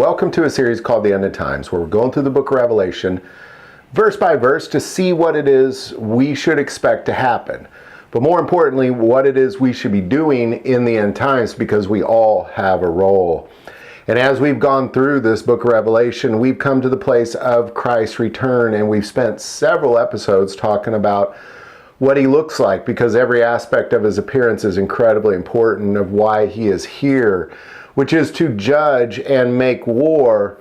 Welcome to a series called The End of Times, where we're going through the book of Revelation, verse by verse, to see what it is we should expect to happen. But more importantly, what it is we should be doing in the end times, because we all have a role. And as we've gone through this book of Revelation, we've come to the place of Christ's return, and we've spent several episodes talking about what he looks like, because every aspect of his appearance is incredibly important of why he is here, which is to judge and make war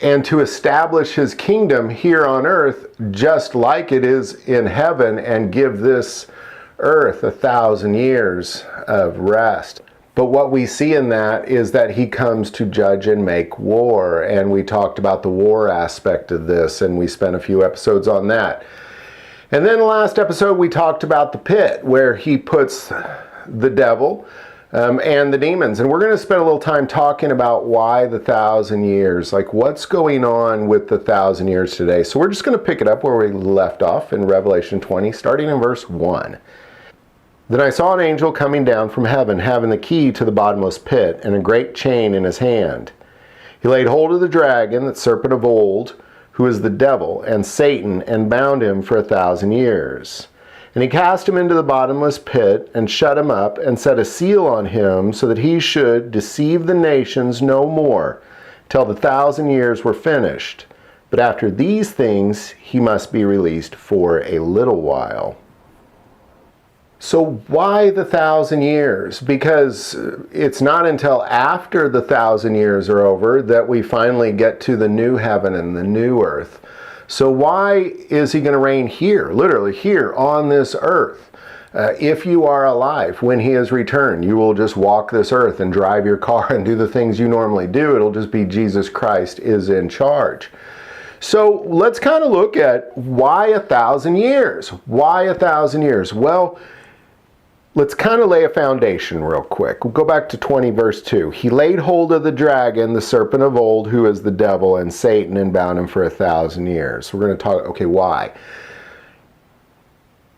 and to establish his kingdom here on earth, just like it is in heaven, and give this earth 1,000 years of rest. But what we see in that is that he comes to judge and make war, and we talked about the war aspect of this, and we spent a few episodes on that. And then the last episode we talked about the pit, where he puts the devil and the demons. And we're going to spend a little time talking about why the 1,000 years, like what's going on with the 1,000 years today. So we're just going to pick it up where we left off in Revelation 20, starting in verse 1. Then I saw an angel coming down from heaven, having the key to the bottomless pit and a great chain in his hand. He laid hold of the dragon, that serpent of old, who is the devil and Satan, and bound him for 1,000 years. And he cast him into the bottomless pit, and shut him up, and set a seal on him, so that he should deceive the nations no more, till the 1,000 years were finished. But after these things he must be released for a little while. So why the 1,000 years? Because it's not until after the 1,000 years are over that we finally get to the new heaven and the new earth. So why is he going to reign here, literally here on this earth? If you are alive when he has returned, you will just walk this earth and drive your car and do the things you normally do. It'll just be Jesus Christ is in charge. So let's kind of look at why 1,000 years? Why 1,000 years? Well, let's kind of lay a foundation real quick. We'll go back to 20 verse 2. He laid hold of the dragon, the serpent of old, who is the devil and Satan, and bound him for 1,000 years. We're going to talk, okay, why?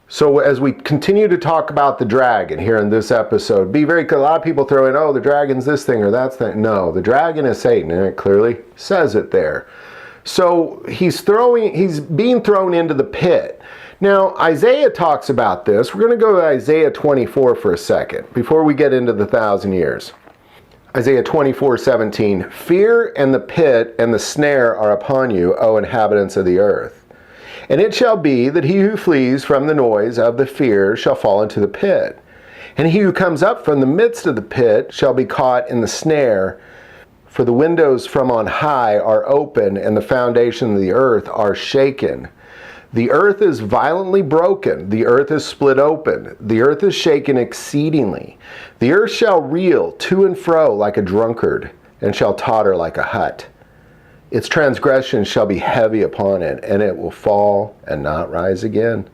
So as we continue to talk about the dragon here in this episode, be very, a lot of people throw in, oh, the dragon's this thing or that thing. No, the dragon is Satan, and it clearly says it there. So he's being thrown into the pit. Now, Isaiah talks about this. We're going to go to Isaiah 24 for a second before we get into the 1,000 years. Isaiah 24:17, fear and the pit and the snare are upon you, O inhabitants of the earth. And it shall be that he who flees from the noise of the fear shall fall into the pit. And he who comes up from the midst of the pit shall be caught in the snare. For the windows from on high are open, and the foundation of the earth are shaken. The earth is violently broken, the earth is split open, the earth is shaken exceedingly. The earth shall reel to and fro like a drunkard, and shall totter like a hut. Its transgression shall be heavy upon it, and it will fall and not rise again.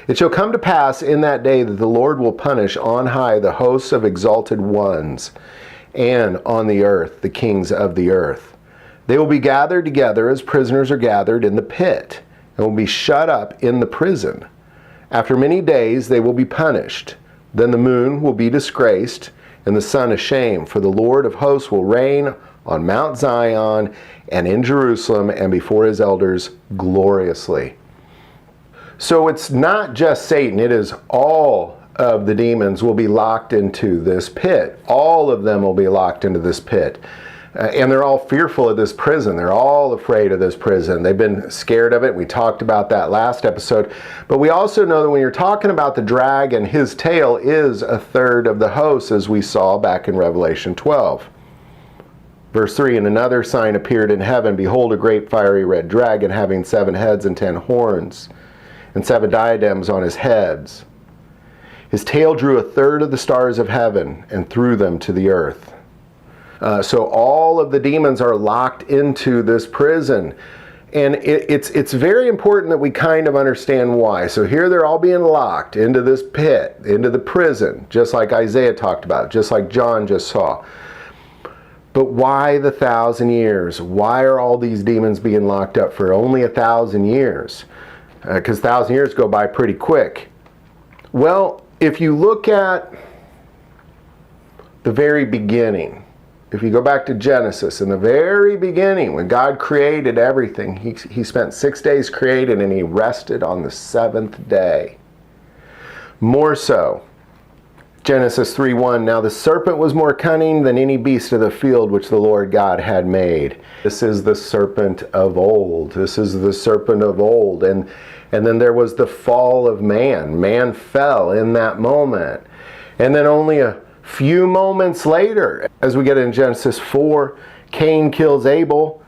It shall come to pass in that day that the Lord will punish on high the hosts of exalted ones, and on the earth the kings of the earth. They will be gathered together as prisoners are gathered in the pit, and will be shut up in the prison. After many days they will be punished. Then the moon will be disgraced, and the sun ashamed, for the Lord of hosts will reign on Mount Zion and in Jerusalem, and before his elders gloriously. So it's not just Satan, it is all of the demons will be locked into this pit. All of them will be locked into this pit. And they're all fearful of this prison. They're all afraid of this prison. They've been scared of it. We talked about that last episode. But we also know that when you're talking about the dragon, his tail is 1/3 of the host, as we saw back in Revelation 12. Verse 3, and another sign appeared in heaven. Behold, a great fiery red dragon, having 7 heads and 10 horns, and 7 diadems on his heads. His tail drew 1/3 of the stars of heaven, and threw them to the earth. So all of the demons are locked into this prison. And it's very important that we kind of understand why. So here they're all being locked into this pit, into the prison, just like Isaiah talked about, just like John just saw. But why the 1,000 years? Why are all these demons being locked up for only 1,000 years? Because 1,000 years go by pretty quick. Well, if you look at the very beginning, if you go back to Genesis, in the very beginning, when God created everything, he spent 6 days creating and he rested on the seventh day. More so, Genesis 3:1, now the serpent was more cunning than any beast of the field which the Lord God had made. This is the serpent of old. This is the serpent of old. And then there was the fall of man. Man fell in that moment. And then only a few moments later, as we get in Genesis 4, Cain kills Abel.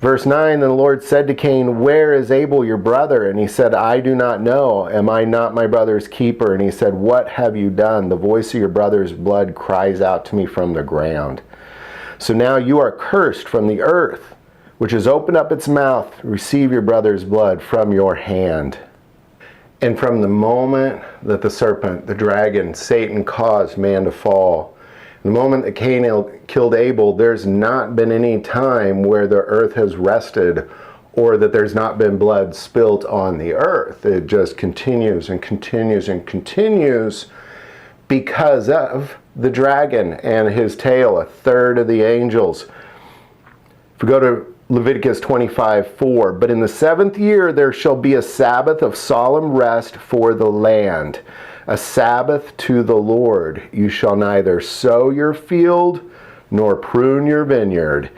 Verse 9, and the Lord said to Cain, where is Abel your brother? And he said, I do not know. Am I not my brother's keeper? And he said, what have you done? The voice of your brother's blood cries out to me from the ground. So now you are cursed from the earth, which has opened up its mouth. Receive your brother's blood from your hand. And from the moment that the serpent, the dragon, Satan caused man to fall, the moment that Cain killed Abel, there's not been any time where the earth has rested or that there's not been blood spilt on the earth. It just continues and continues and continues because of the dragon and his tail, a third of the angels. If we go to Leviticus 25:4, but in the 7th year there shall be a Sabbath of solemn rest for the land, a Sabbath to the Lord. You shall neither sow your field nor prune your vineyard.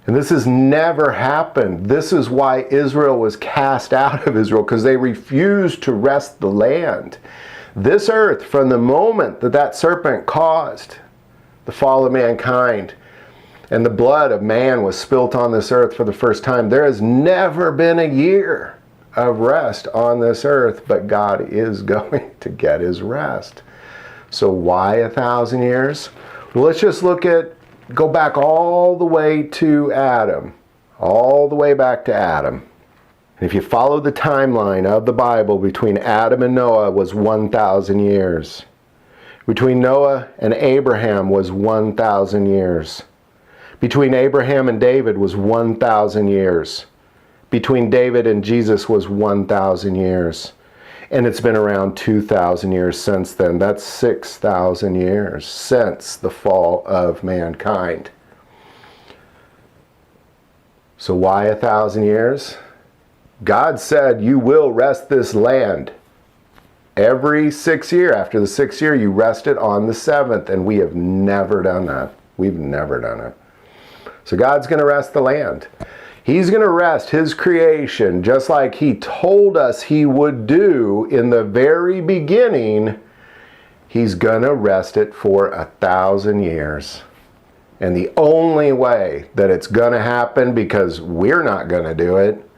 And this has never happened. This is why Israel was cast out of Israel, because they refused to rest the land. This earth, from the moment that that serpent caused the fall of mankind, and the blood of man was spilt on this earth for the first time, there has never been a year of rest on this earth, but God is going to get his rest. So why 1,000 years? Well, let's just go back all the way to Adam. All the way back to Adam. And if you follow the timeline of the Bible, between Adam and Noah was 1,000 years. Between Noah and Abraham was 1,000 years. Between Abraham and David was 1,000 years. Between David and Jesus was 1,000 years. And it's been around 2,000 years since then. That's 6,000 years since the fall of mankind. So why 1,000 years? God said, you will rest this land. Every 6th year, after the 6th year, you rest it on the 7th. And we have never done that. We've never done it. So God's going to rest the land. He's going to rest his creation just like he told us he would do in the very beginning. He's going to rest it for 1,000 years. And the only way that it's going to happen, because we're not going to do it,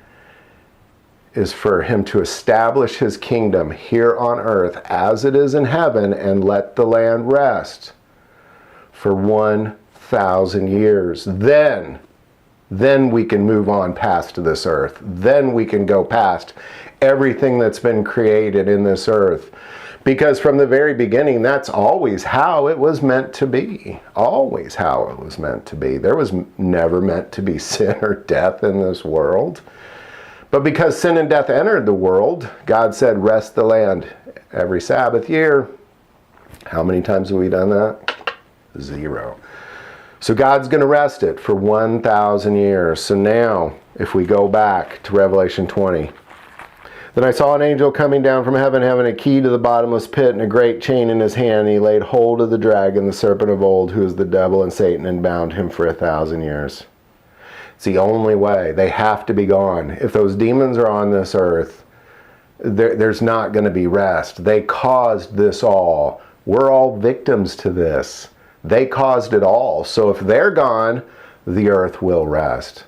is for him to establish his kingdom here on earth as it is in heaven and let the land rest for 1,000 years. Then we can move on past this earth. Then we can go past everything that's been created in this earth. Because from the very beginning, that's always how it was meant to be. Always how it was meant to be. There was never meant to be sin or death in this world. But because sin and death entered the world, God said, rest the land every Sabbath year. How many times have we done that? 0. So God's going to rest it for 1,000 years. So now, if we go back to Revelation 20. Then I saw an angel coming down from heaven, having a key to the bottomless pit and a great chain in his hand. And he laid hold of the dragon, the serpent of old, who is the devil and Satan, and bound him for 1,000 years. It's the only way. They have to be gone. If those demons are on this earth, there's not going to be rest. They caused this all. We're all victims to this. They caused it all. So if they're gone, the earth will rest.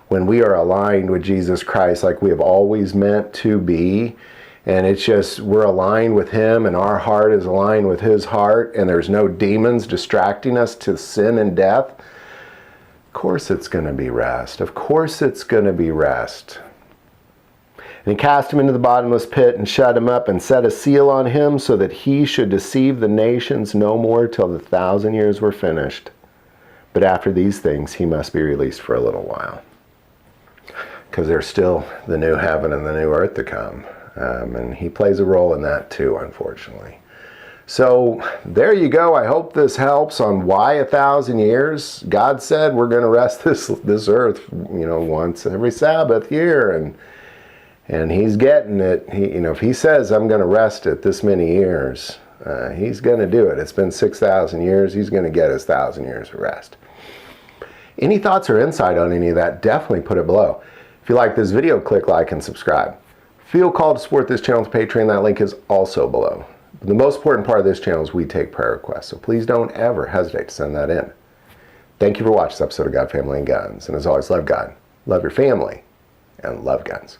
When we are aligned with Jesus Christ like we have always meant to be, and it's just we're aligned with him and our heart is aligned with his heart, and there's no demons distracting us to sin and death, of course it's going to be rest. Of course it's going to be rest. And he cast him into the bottomless pit and shut him up and set a seal on him so that he should deceive the nations no more till the 1,000 years were finished. But after these things, he must be released for a little while. Because there's still the new heaven and the new earth to come. And he plays a role in that too, unfortunately. So there you go. I hope this helps on why 1,000 years. God said we're going to rest this earth, once every Sabbath year, and he's getting it. If he says I'm going to rest it this many years, he's going to do it. It's been 6,000 years. He's going to get his 1,000 years of rest. Any thoughts or insight on any of that, definitely put it below. If you like this video, click like and subscribe. Feel called to support this channel with Patreon. That link is also below. The most important part of this channel is we take prayer requests, so please don't ever hesitate to send that in. Thank you for watching this episode of God, Family, and Guns. And as always, love God, love your family, and love guns.